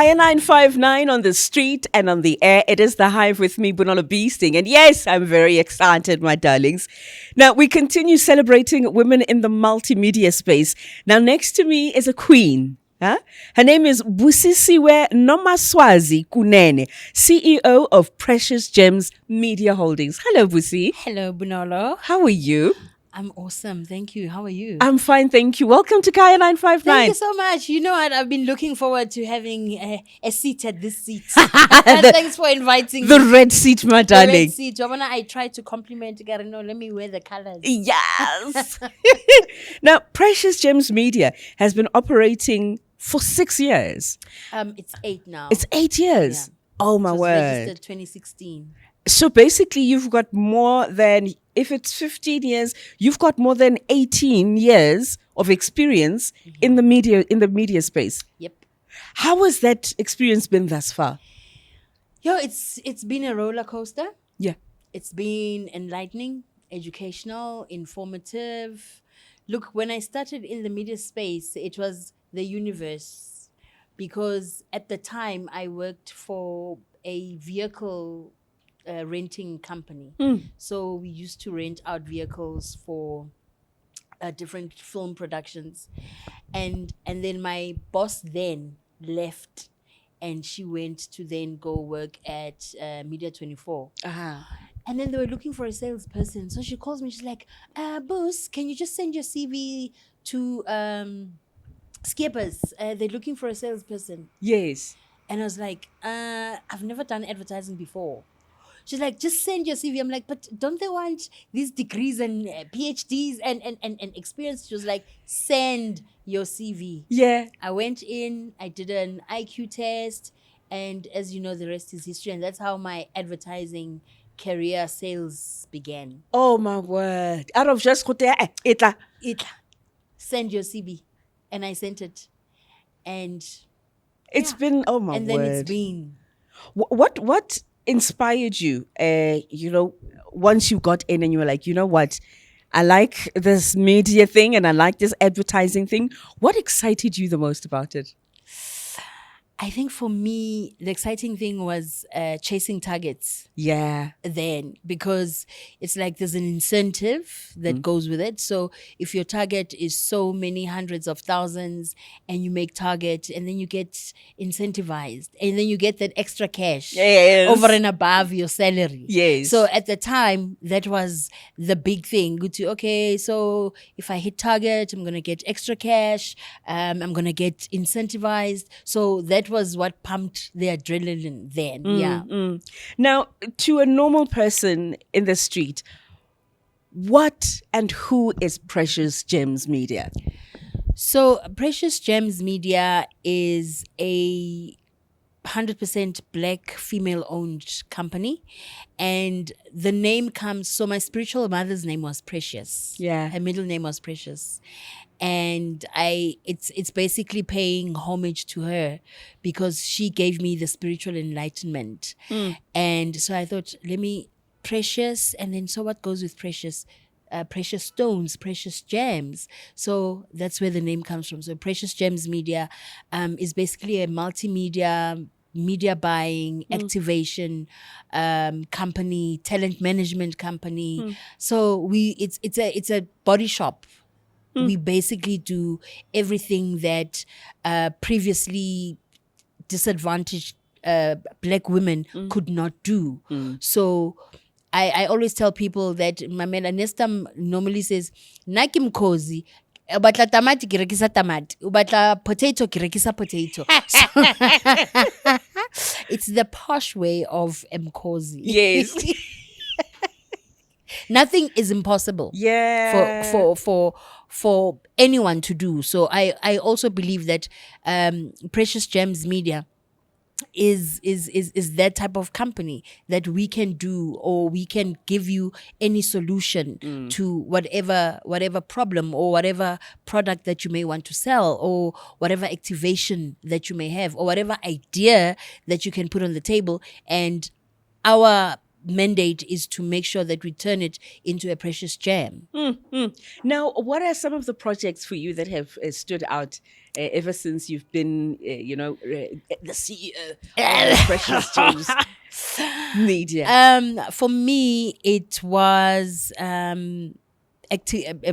Kaya 959 on the street and on the air. It is The Hive with me, Bonolo Beasting. And yes, I'm very excited, my darlings. Now, we continue celebrating women in the multimedia space. Now, next to me is a queen. Huh? Her name is Busisiwe Kunene, CEO of Precious Gems Media Holdings. Hello, Busi. Hello, Bunolo. How are you? I'm awesome. Thank you. How are you? I'm fine, thank you. Welcome to Kaya 959. Thank you so much. You know what? I've been looking forward to having a seat at this seat. Thanks for inviting the me. red seat, my The darling. red seat. Jovana, I tried to compliment Garino. Let me wear the colors. Yes. Now, Precious Gems Media has been operating for 6 years. It's 8 now. It's 8 years. Yeah. Oh, my It was word. registered 2016. So basically, you've got more than, if it's 15 years, you've got more than 18 years of experience in the media space. Yep. How has that experience been thus far? It's been a roller coaster. Yeah. It's been enlightening, educational, informative. Look, when I started in the media space, it was the universe, because at the time I worked for a vehicle renting company. So we used to rent out vehicles for different film productions, and then my boss then left, and she went to then go work at Media 24. And then they were looking for a salesperson. So she calls me. She's like, Boos, can you just send your CV to Skippers? They're looking for a salesperson. Yes. And I was like, I've never done advertising before. She's like, just send your CV. I'm like, but don't they want these degrees and PhDs and experience? She was like, send your CV. Yeah. I went in, I did an IQ test, and as you know, the rest is history. And that's how my advertising career sales began. Oh, my word. Out of just itla. Send your CV. And I sent it. And It's been, oh my and word. then it's been. What inspired you, once you got in and you were like, you know what, I like this media thing and I like this advertising thing. What excited you the most about it? I think for me, the exciting thing was chasing targets. Yeah. Then, because it's like there's an incentive that goes with it. So if your target is so many hundreds of thousands and you make target, and then you get incentivized, and then you get that extra cash over and above your salary. Yes. So at the time, that was the big thing. Good to, okay, so if I hit target, I'm going to get extra cash. I'm going to get incentivized. So that was what pumped the adrenaline then. Now, to a normal person in the street, what and who is Precious Gems Media? So Precious Gems Media is a 100% black female-owned company, and the name comes. So my spiritual mother's name was Precious. Yeah, her middle name was Precious, and it's basically paying homage to her because she gave me the spiritual enlightenment. And so I thought, let me Precious, and then so what goes with Precious? Precious stones, precious gems. So that's where the name comes from. So Precious Gems Media is basically a multimedia, media buying, activation company, talent management company. So it's a body shop. We basically do everything that previously disadvantaged black women could not do. So I always tell people that my man Anestam normally says, Nakim Kozi, ubatla tamati kirekisa tamati, ubatla potato kirekisa potato. It's the posh way of Mkozi. Yes. Nothing is impossible. Yeah. For anyone to do. So I also believe that Precious Gems Media is that type of company that we can do, or we can give you any solution to whatever problem or whatever product that you may want to sell, or whatever activation that you may have, or whatever idea that you can put on the table. And our mandate is to make sure that we turn it into a precious gem. Now, what are some of the projects for you that have stood out ever since you've been, the CEO of Precious Gems Media? For me, it was a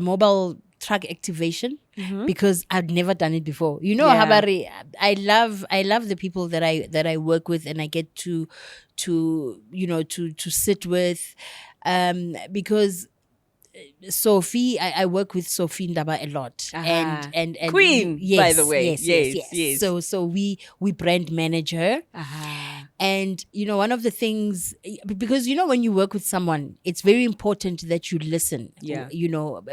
mobile truck activation, because I've never done it before. Habari, I love the people that I work with, and I get to sit with, because Sophie, I work with Sophie Ndaba a lot, and Queen, yes, by the way, yes. So we brand manage her, and one of the things, because when you work with someone, it's very important that you listen,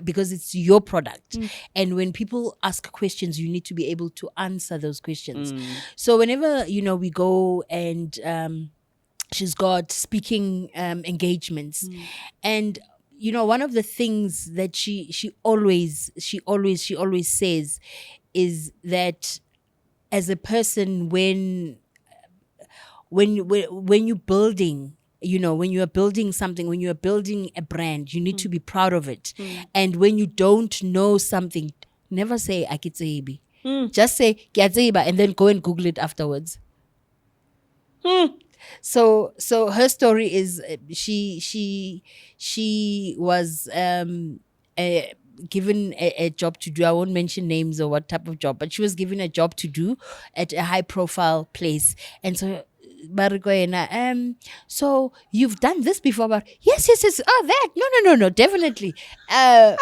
because it's your product, and when people ask questions, you need to be able to answer those questions. So whenever we go and she's got speaking engagements, and one of the things that she always says is that as a person, when you're building, when you are building something, when you are building a brand, you need to be proud of it. And when you don't know something, never say akitsebi. Just say kiatseba, and then go and Google it afterwards. So her story is she was given a job to do. I won't mention names or what type of job, but she was given a job to do at a high profile place. And so so you've done this before? But yes. Oh, that no, definitely. But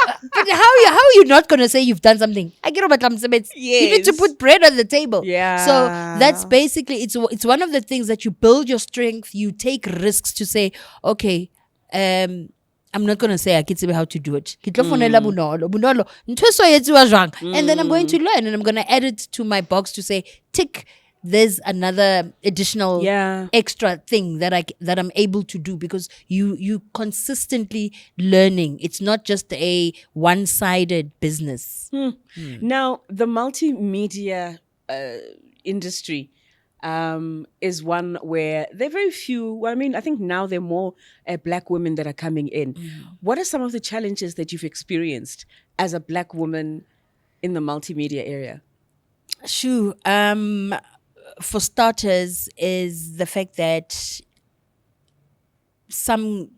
how are you not gonna say you've done something? You need to put bread on the table. Yeah. So that's basically it's one of the things that you build your strength. You take risks to say, okay, I'm not going to say how to do it. And then I'm going to learn, and I'm going to add it to my box to say, tick, there's another additional extra thing that I'm able to do, because you consistently learning. It's not just a one-sided business. Now, the multimedia industry is one where there are very few. Well, I mean, I think now there are more Black women that are coming in. What are some of the challenges that you've experienced as a Black woman in the multimedia area? Sure. For starters, is the fact that some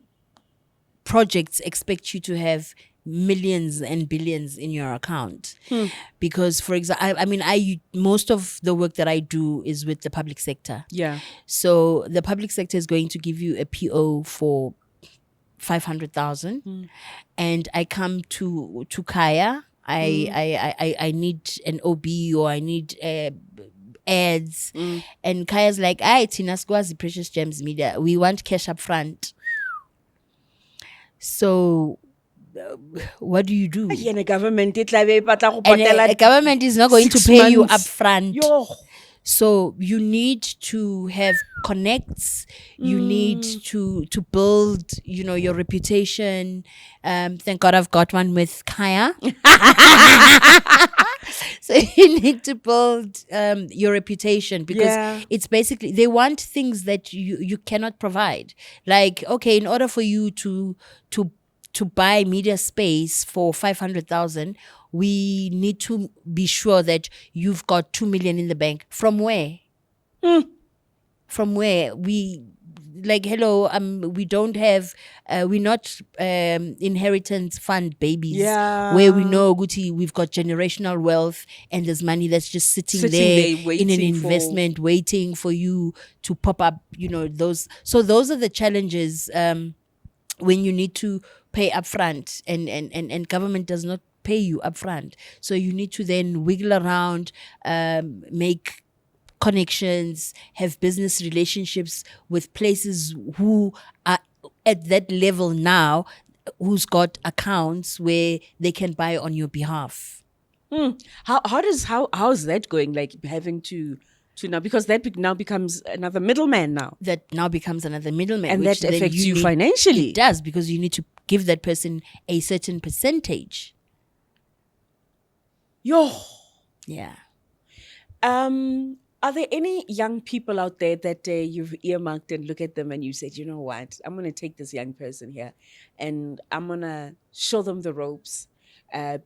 projects expect you to have millions and billions in your account. Because, for example, I most of the work that I do is with the public sector. Yeah. So the public sector is going to give you a PO for 500,000, and I come to Kaya. I need an OB, or I need ads, and Kaya's like, Tina Skwazi Precious Gems Media, we want cash up front. So what do you do? And a government is not going to pay you up front. So you need to have connects. You need to build, your reputation. Thank God I've got one with Kaya. So you need to build your reputation, because it's basically, they want things that you cannot provide. Like, okay, in order for you to buy media space for 500,000, we need to be sure that you've got 2 million in the bank. From where? From where? We don't have, we're not inheritance fund babies, where we know we've got generational wealth, and there's money that's just sitting there in an investment, waiting for you to pop up, those. So those are the challenges when you need to pay upfront, and government does not pay you upfront. So you need to then wiggle around, make connections, have business relationships with places who are at that level now, who's got accounts where they can buy on your behalf. How is that going? Like having to now, because that now becomes another middleman now. That now becomes another middleman, and that affects you financially. It does, because you need to give that person a certain percentage. Yeah. Are there any young people out there that you've earmarked and look at them and you said, you know what, I'm going to take this young person here and I'm going to show them the ropes?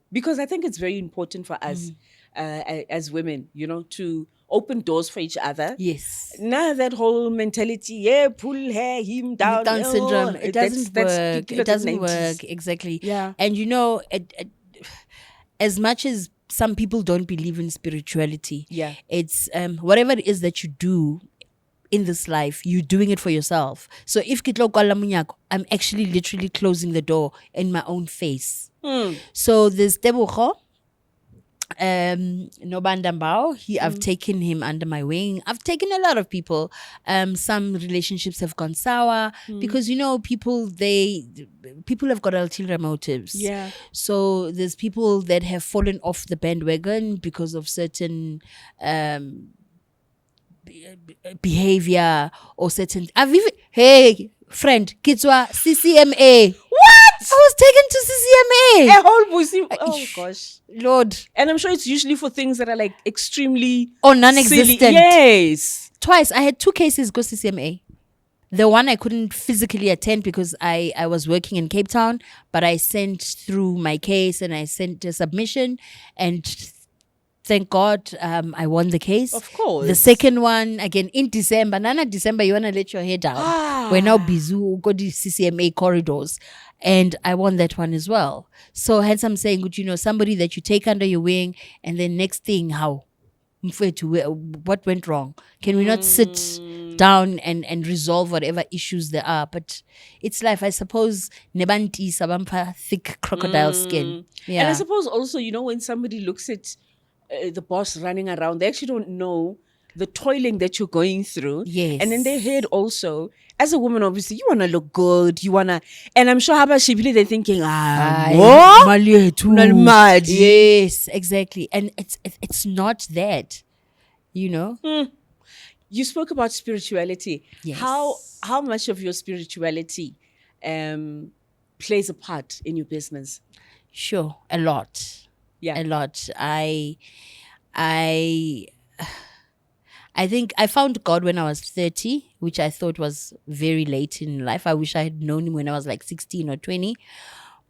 Because I think it's very important for us as women, to open doors for each other. Yes. Now that whole mentality, yeah, pull him down. Down syndrome. It doesn't work. It doesn't 90s. work. Exactly. Yeah. And as much as some people don't believe in spirituality, Yeah. it's whatever it is that you do in this life, you're doing it for yourself. So if kitlo kwala munyako, I'm actually literally closing the door in my own face. So there's Tebogo, Nobandambao. I've taken him under my wing. I've taken a lot of people. Some relationships have gone sour because people have got ulterior motives. Yeah. So there's people that have fallen off the bandwagon because of certain behavior or certain. Hey friend, Kitswa CCMA. What? I was taken to CCMA. A whole busi. Oh gosh, Lord. And I'm sure it's usually for things that are like extremely Or non-existent. silly. Yes. Twice. I had 2 cases go CCMA. The one I couldn't physically attend because I was working in Cape Town, but I sent through my case and I sent a submission, and thank God I won the case. Of course. The second one, again, in December. Nana December, you want to let your hair down. We're now busy. Go to CCMA corridors. And I won that one as well. So hence I'm saying, somebody that you take under your wing, and then next thing, how? What went wrong? Can we not sit down and resolve whatever issues there are? But it's life, I suppose. Nebanti sabampa, thick crocodile skin. Yeah. And I suppose also, when somebody looks at the boss running around, they actually don't know the toiling that you're going through. Yes. And in their head also, as a woman, obviously, you want to look good. And I'm sure Haba Shibili, they're thinking, what? Yes, exactly. And it's not that, You spoke about spirituality. Yes. How much of your spirituality plays a part in your business? Sure, a lot. Yeah. A lot. I think I found God when I was 30, which I thought was very late in life. I wish I had known him when I was like 16 or 20.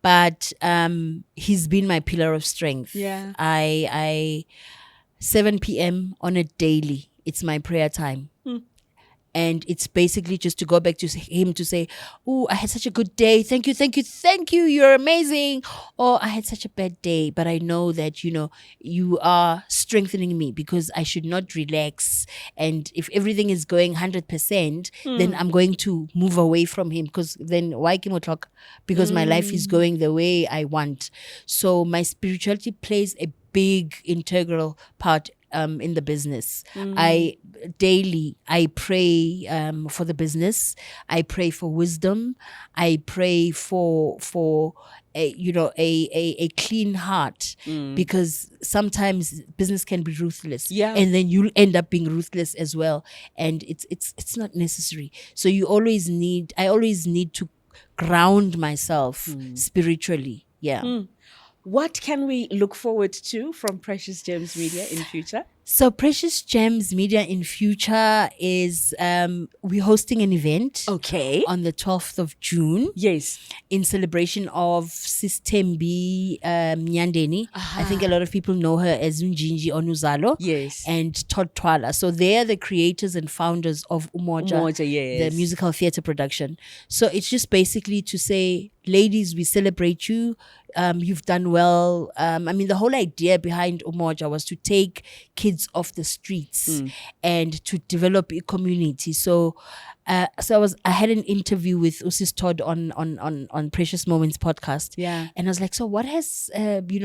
But he's been my pillar of strength. Yeah. I 7 p.m. on a daily, it's my prayer time. And it's basically just to go back to him to say, oh, I had such a good day. Thank you. You're amazing. Or I had such a bad day. But I know that, you are strengthening me because I should not relax. And if everything is going 100%, then I'm going to move away from him because then why can we talk? Because my life is going the way I want. So my spirituality plays a big integral part in the business. I pray for the business. I pray for wisdom. I pray for a clean heart, because sometimes business can be ruthless, and then you'll end up being ruthless as well, and it's not necessary. So I always need to ground myself spiritually. What can we look forward to from Precious Gems Media in future? So Precious Gems Media in future is we're hosting an event. Okay. On the 12th of June. Yes. In celebration of Sis Thembi Nyandeni. I think a lot of people know her as Unjinji Onuzalo. Yes. And Todd Twala. So they're the creators and founders of Umoja, yes. the musical theatre production. So it's just basically to say, ladies, we celebrate you. You've done well. The whole idea behind Umoja was to take kids off the streets and to develop a community. So I had an interview with Usis Todd on Precious Moments podcast. Yeah. And I was like, so what has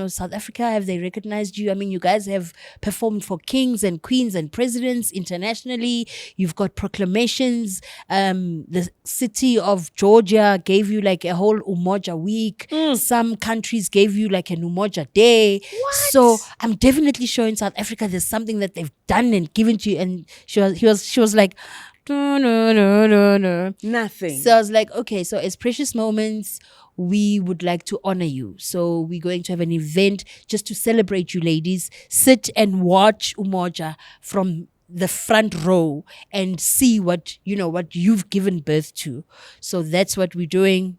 South Africa, have they recognized you? You guys have performed for kings and queens and presidents internationally. You've got proclamations. The city of Georgia gave you like a whole Umoja week. Some countries gave you like an Umoja day. What? So I'm definitely sure in South Africa there's something that they've done and given to you. And she was like, no. Nothing. So I was like, okay, so as Precious Moments, we would like to honor you. So we're going to have an event just to celebrate you ladies. Sit and watch Umoja from the front row and see what you've given birth to. So that's what we're doing.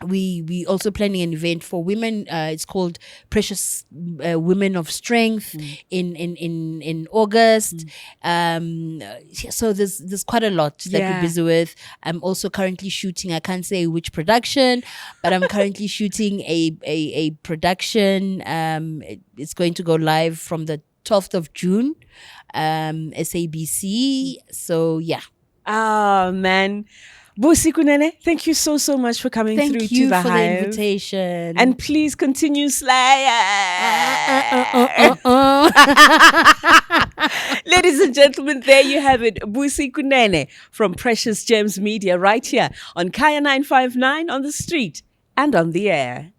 We also planning an event for women. It's called Precious Women of Strength in August. So there's quite a lot that we're busy with. I'm also currently shooting. I can't say which production, but I'm currently shooting a production. It's going to go live from the 12th of June. SABC. So yeah. Oh man. Busisiwe Kunene, thank you so much for coming through to the Hive. Thank you for the invitation. And please continue slaying. Ladies and gentlemen, there you have it. Busisiwe Kunene from Precious Gems Media right here on Kaya 959 on the street and on the air.